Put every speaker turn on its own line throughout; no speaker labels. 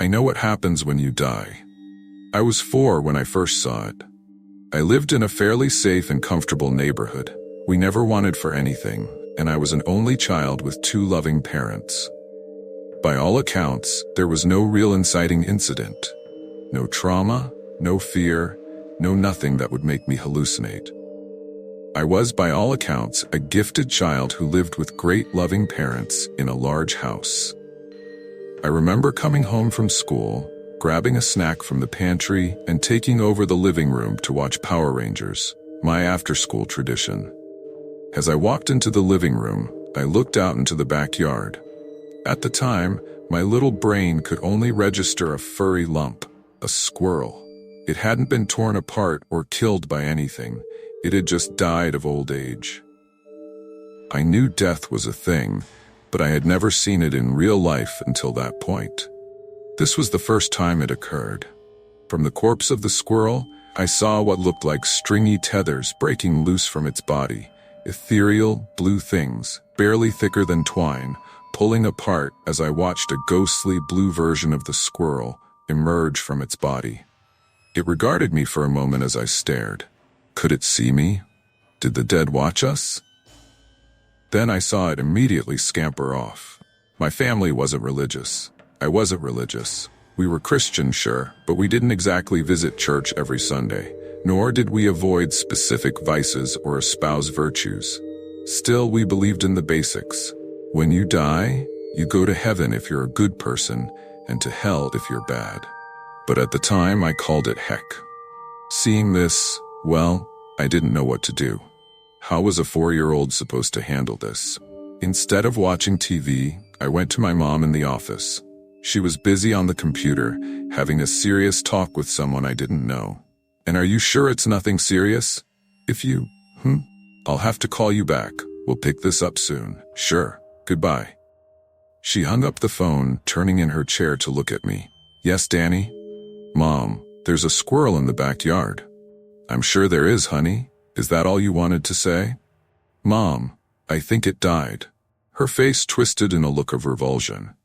I know what happens when you die. I was 4 when I first saw it. I lived in a fairly safe and comfortable neighborhood. We never wanted for anything, and I was an only child with 2 loving parents. By all accounts, there was no real inciting incident. No trauma, no fear, no nothing that would make me hallucinate. I was, by all accounts, a gifted child who lived with great loving parents in a large house. I remember coming home from school, grabbing a snack from the pantry, and taking over the living room to watch Power Rangers, my after-school tradition. As I walked into the living room, I looked out into the backyard. At the time, my little brain could only register a furry lump, a squirrel. It hadn't been torn apart or killed by anything. It had just died of old age. I knew death was a thing, but I had never seen it in real life until that point. This was the first time it occurred. From the corpse of the squirrel, I saw what looked like stringy tethers breaking loose from its body, ethereal, blue things, barely thicker than twine, pulling apart as I watched a ghostly blue version of the squirrel emerge from its body. It regarded me for a moment as I stared. Could it see me? Did the dead watch us? Then I saw it immediately scamper off. My family wasn't religious. I wasn't religious. We were Christian, sure, but we didn't exactly visit church every Sunday, nor did we avoid specific vices or espouse virtues. Still, we believed in the basics. When you die, you go to heaven if you're a good person, and to hell if you're bad. But at the time, I called it heck. Seeing this, well, I didn't know what to do. How was a 4-year-old supposed to handle this? Instead of watching TV, I went to my mom in the office. She was busy on the computer, having a serious talk with someone I didn't know. And are you sure it's nothing serious? If you, I'll have to call you back. We'll pick this up soon. Sure. Goodbye. She hung up the phone, turning in her chair to look at me. Yes, Danny? Mom, there's a squirrel in the backyard. I'm sure there is, honey. Is that all you wanted to say? Mom, I think it died. Her face twisted in a look of revulsion.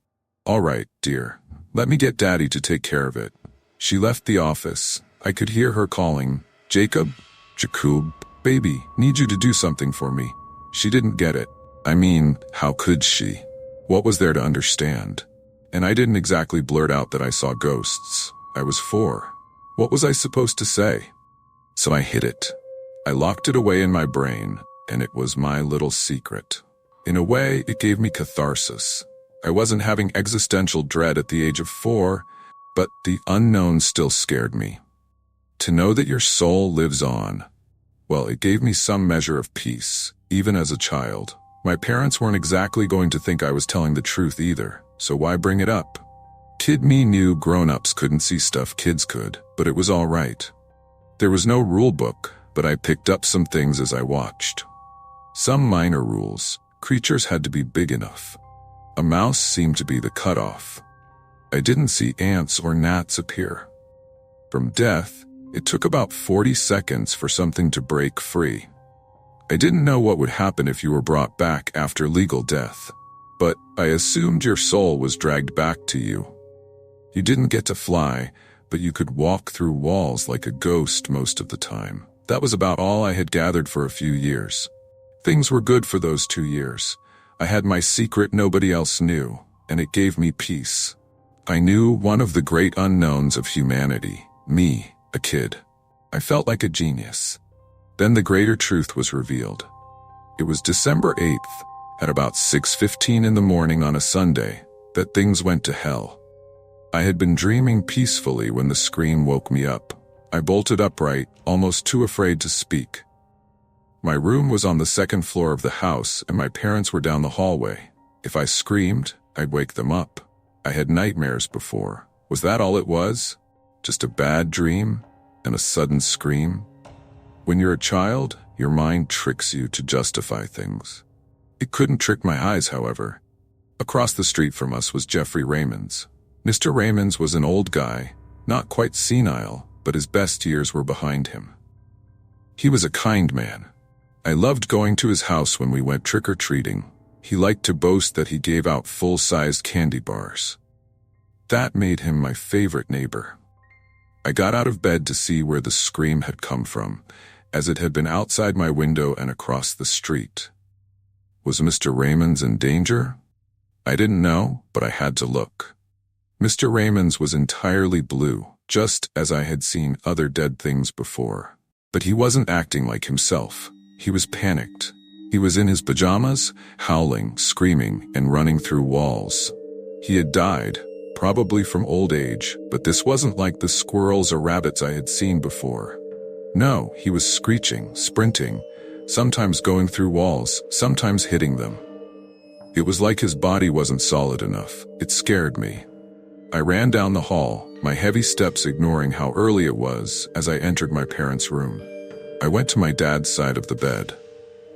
All right, dear. Let me get Daddy to take care of it. She left the office. I could hear her calling, Jacob, Jakub, baby, need you to do something for me. She didn't get it. I mean, how could she? What was there to understand? And I didn't exactly blurt out that I saw ghosts. I was 4. What was I supposed to say? So I hid it. I locked it away in my brain, and it was my little secret. In a way, it gave me catharsis. I wasn't having existential dread at the age of 4, but the unknown still scared me. To know that your soul lives on, well, it gave me some measure of peace, even as a child. My parents weren't exactly going to think I was telling the truth either, so why bring it up? Kid me knew grown-ups couldn't see stuff kids could, but it was all right. There was no rule book, but I picked up some things as I watched. Some minor rules. Creatures had to be big enough. A mouse seemed to be the cutoff. I didn't see ants or gnats appear. From death, it took about 40 seconds for something to break free. I didn't know what would happen if you were brought back after legal death, but I assumed your soul was dragged back to you. You didn't get to fly, but you could walk through walls like a ghost most of the time. That was about all I had gathered for a few years. Things were good for those 2 years. I had my secret nobody else knew, and it gave me peace. I knew one of the great unknowns of humanity, me, a kid. I felt like a genius. Then the greater truth was revealed. It was December 8th, at about 6:15 in the morning on a Sunday, that things went to hell. I had been dreaming peacefully when the scream woke me up. I bolted upright, almost too afraid to speak. My room was on the 2nd floor of the house, and my parents were down the hallway. If I screamed, I'd wake them up. I had nightmares before. Was that all it was? Just a bad dream? And a sudden scream? When you're a child, your mind tricks you to justify things. It couldn't trick my eyes, however. Across the street from us was Jeffrey Raymonds. Mr. Raymonds was an old guy, not quite senile, but his best years were behind him. He was a kind man. I loved going to his house when we went trick-or-treating. He liked to boast that he gave out full-sized candy bars. That made him my favorite neighbor. I got out of bed to see where the scream had come from, as it had been outside my window and across the street. Was Mr. Raymond's in danger? I didn't know, but I had to look. Mr. Raymond's was entirely blue, just as I had seen other dead things before. But he wasn't acting like himself. He was panicked. He was in his pajamas, howling, screaming, and running through walls. He had died, probably from old age, but this wasn't like the squirrels or rabbits I had seen before. No, he was screeching, sprinting, sometimes going through walls, sometimes hitting them. It was like his body wasn't solid enough. It scared me. I ran down the hall, my heavy steps ignoring how early it was as I entered my parents' room. I went to my dad's side of the bed.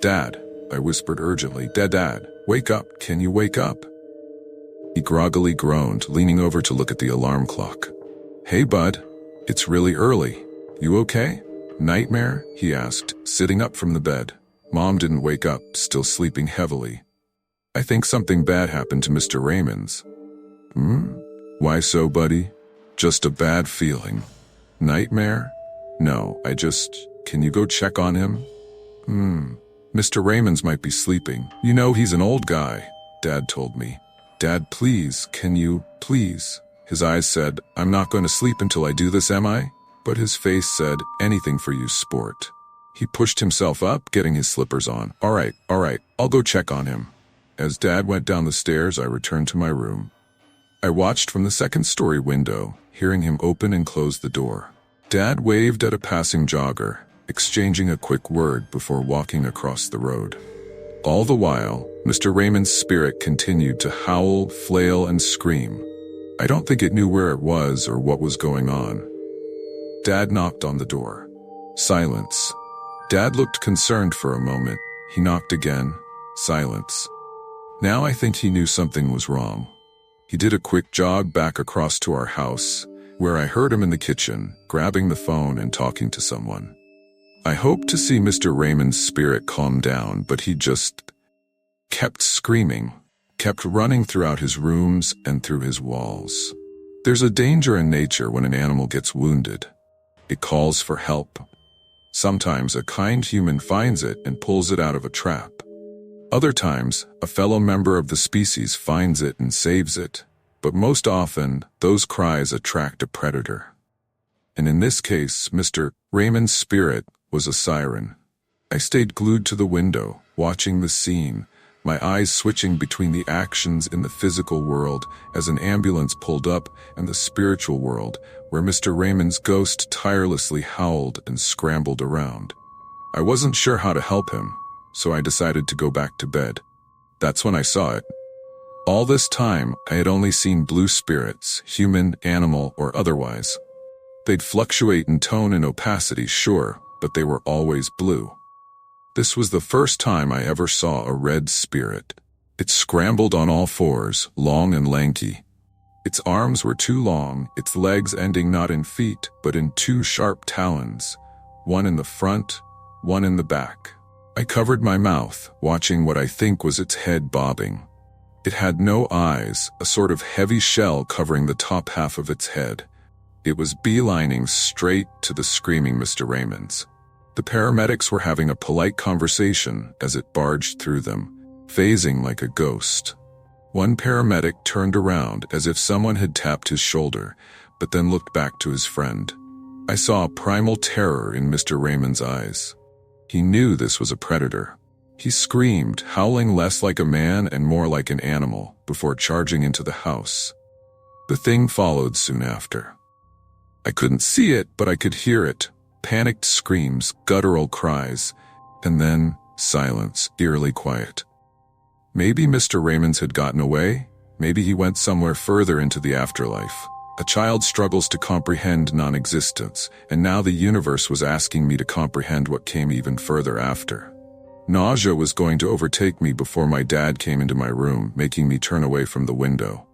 "Dad," I whispered urgently, Dad, wake up, can you wake up?" He groggily groaned, leaning over to look at the alarm clock. "Hey, bud, it's really early. You okay? Nightmare?" he asked, sitting up from the bed. Mom didn't wake up, still sleeping heavily. "I think something bad happened to Mr. Raymond's." "Why so, buddy?" "Just a bad feeling." "Nightmare?" "No, can you go check on him?" "Mr. Raymond's might be sleeping. You know he's an old guy," Dad told me. "Dad, please, can you, please?" His eyes said, "I'm not going to sleep until I do this, am I?" But his face said, "Anything for you, sport." He pushed himself up, getting his slippers on. All right, I'll go check on him." As Dad went down the stairs, I returned to my room. I watched from the second-story window, hearing him open and close the door. Dad waved at a passing jogger, exchanging a quick word before walking across the road. All the while, Mr. Raymond's spirit continued to howl, flail, and scream. I don't think it knew where it was or what was going on. Dad knocked on the door. Silence. Dad looked concerned for a moment. He knocked again. Silence. Now I think he knew something was wrong. He did a quick jog back across to our house, where I heard him in the kitchen, grabbing the phone and talking to someone. I hoped to see Mr. Raymond's spirit calm down, but he just kept screaming, kept running throughout his rooms and through his walls. There's a danger in nature when an animal gets wounded. It calls for help. Sometimes a kind human finds it and pulls it out of a trap. Other times, a fellow member of the species finds it and saves it. But most often, those cries attract a predator. And in this case, Mr. Raymond's spirit was a siren. I stayed glued to the window, watching the scene, my eyes switching between the actions in the physical world as an ambulance pulled up and the spiritual world, where Mr. Raymond's ghost tirelessly howled and scrambled around. I wasn't sure how to help him, so I decided to go back to bed. That's when I saw it. All this time, I had only seen blue spirits, human, animal, or otherwise. They'd fluctuate in tone and opacity, sure, but they were always blue. This was the first time I ever saw a red spirit. It scrambled on all fours, long and lanky. Its arms were too long, its legs ending not in feet, but in two sharp talons, one in the front, one in the back. I covered my mouth, watching what I think was its head bobbing. It had no eyes, a sort of heavy shell covering the top half of its head. It was beelining straight to the screaming Mr. Raymond's. The paramedics were having a polite conversation as it barged through them, phasing like a ghost. One paramedic turned around as if someone had tapped his shoulder, but then looked back to his friend. I saw a primal terror in Mr. Raymond's eyes. He knew this was a predator. He screamed, howling less like a man and more like an animal, before charging into the house. The thing followed soon after. I couldn't see it, but I could hear it. Panicked screams, guttural cries, and then silence, eerily quiet. Maybe Mr. Raymond's had gotten away. Maybe he went somewhere further into the afterlife. A child struggles to comprehend non-existence, and now the universe was asking me to comprehend what came even further after. Nausea was going to overtake me before my dad came into my room, making me turn away from the window.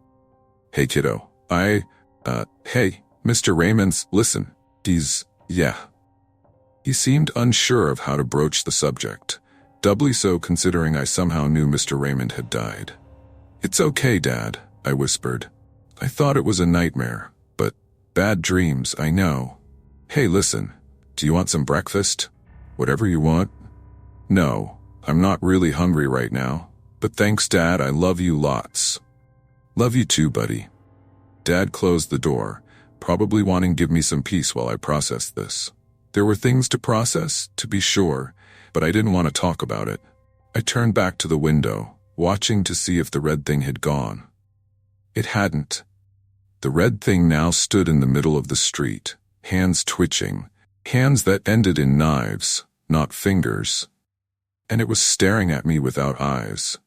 "Hey, kiddo. Hey, Mr. Raymond's, listen. Yeah." He seemed unsure of how to broach the subject, doubly so considering I somehow knew Mr. Raymond had died. "It's okay, Dad," I whispered. I thought it was a nightmare, but bad dreams, I know. Hey, listen, do you want some breakfast? Whatever you want? No, I'm not really hungry right now, but thanks, Dad, I love you lots. Love you too, buddy. Dad closed the door, probably wanting to give me some peace while I processed this. There were things to process, to be sure, but I didn't want to talk about it. I turned back to the window, watching to see if the red thing had gone. It hadn't. The red thing now stood in the middle of the street, hands twitching, hands that ended in knives, not fingers. And it was staring at me without eyes.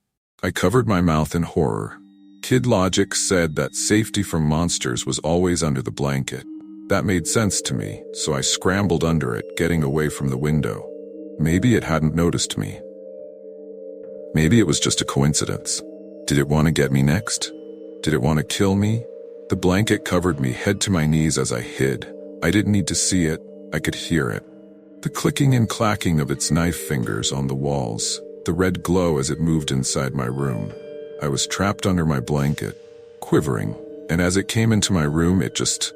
I covered my mouth in horror. Kid logic said that safety from monsters was always under the blanket. That made sense to me, so I scrambled under it, getting away from the window. Maybe it hadn't noticed me. Maybe it was just a coincidence. Did it want to get me next? Did it want to kill me? The blanket covered me head to my knees as I hid. I didn't need to see it, I could hear it. The clicking and clacking of its knife fingers on the walls, the red glow as it moved inside my room. I was trapped under my blanket, quivering, and as it came into my room, it just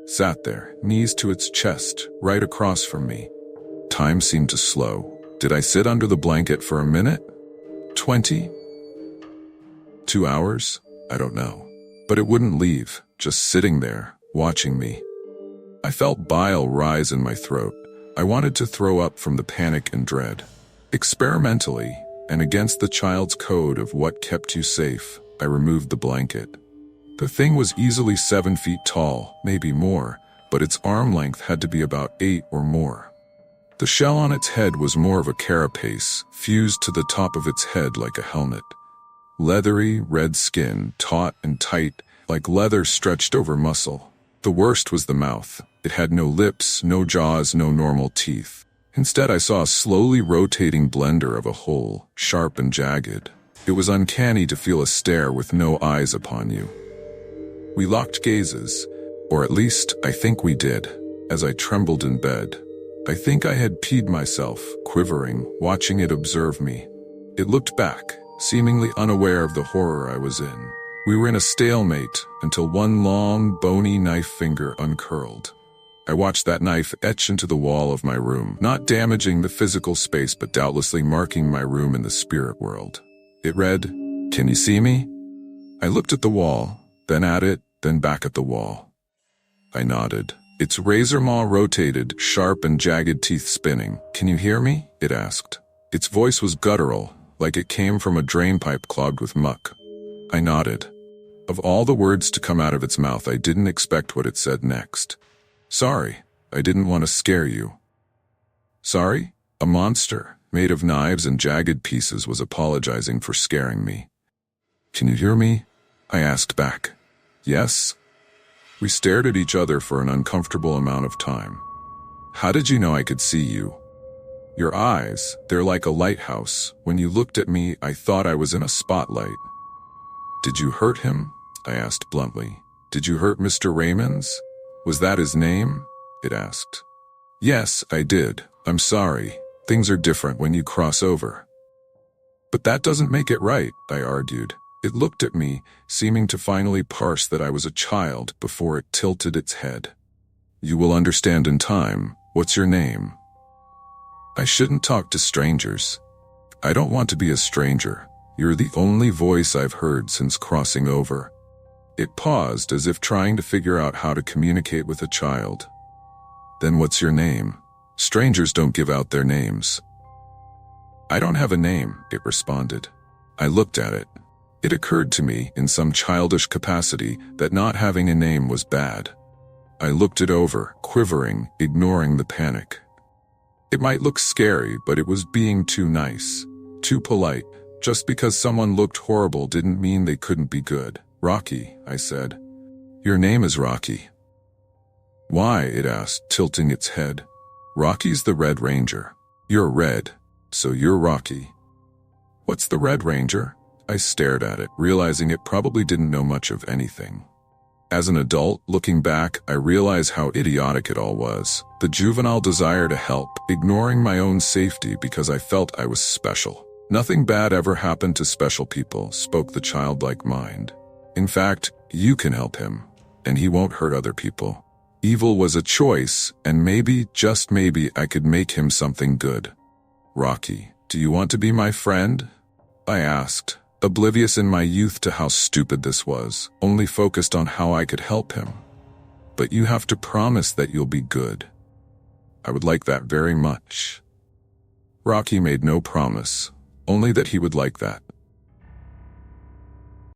sat there, knees to its chest, right across from me. Time seemed to slow. Did I sit under the blanket for a minute? 20? 2 hours? I don't know. But it wouldn't leave, just sitting there, watching me. I felt bile rise in my throat. I wanted to throw up from the panic and dread. Experimentally, and against the child's code of what kept you safe, I removed the blanket. The thing was easily 7 feet tall, maybe more, but its arm length had to be about 8 or more. The shell on its head was more of a carapace, fused to the top of its head like a helmet. Leathery, red skin, taut and tight, like leather stretched over muscle. The worst was the mouth. It had no lips, no jaws, no normal teeth. Instead, I saw a slowly rotating blender of a hole, sharp and jagged. It was uncanny to feel a stare with no eyes upon you. We locked gazes, or at least I think we did, as I trembled in bed. I think I had peed myself, quivering, watching it observe me. It looked back, seemingly unaware of the horror I was in. We were in a stalemate until one long, bony knife finger uncurled. I watched that knife etch into the wall of my room, not damaging the physical space but doubtlessly marking my room in the spirit world. It read, "Can you see me?" I looked at the wall, then at it, then back at the wall. I nodded. Its razor maw rotated, sharp and jagged teeth spinning. "Can you hear me?" it asked. Its voice was guttural, like it came from a drainpipe clogged with muck. I nodded. Of all the words to come out of its mouth, I didn't expect what it said next. "Sorry, I didn't want to scare you." Sorry? A monster, made of knives and jagged pieces, was apologizing for scaring me. "Can you hear me?" I asked back. "Yes." We stared at each other for an uncomfortable amount of time. "How did you know I could see you?" "Your eyes, they're like a lighthouse. When you looked at me, I thought I was in a spotlight." "Did you hurt him?" I asked bluntly. "Did you hurt Mr. Raymond's? Was that his name?" it asked. "Yes, I did. I'm sorry. Things are different when you cross over." "But that doesn't make it right," I argued. It looked at me, seeming to finally parse that I was a child before it tilted its head. "You will understand in time. What's your name?" "I shouldn't talk to strangers." "I don't want to be a stranger. You're the only voice I've heard since crossing over." It paused as if trying to figure out how to communicate with a child. "Then what's your name? Strangers don't give out their names." "I don't have a name," it responded. I looked at it. It occurred to me, in some childish capacity, that not having a name was bad. I looked it over, quivering, ignoring the panic. It might look scary, but it was being too nice, too polite. Just because someone looked horrible didn't mean they couldn't be good. "Rocky," I said. "Your name is Rocky." "Why?" it asked, tilting its head. "Rocky's the Red Ranger. You're red, so you're Rocky." "What's the Red Ranger?" I stared at it, realizing it probably didn't know much of anything. As an adult, looking back, I realize how idiotic it all was. The juvenile desire to help, ignoring my own safety because I felt I was special. "Nothing bad ever happened to special people," spoke the childlike mind. In fact, you can help him, and he won't hurt other people. Evil was a choice, and maybe, just maybe, I could make him something good. Rocky, do you want to be my friend? I asked, oblivious in my youth to how stupid this was, only focused on how I could help him. But you have to promise that you'll be good. I would like that very much. Rocky made no promise, only that he would like that.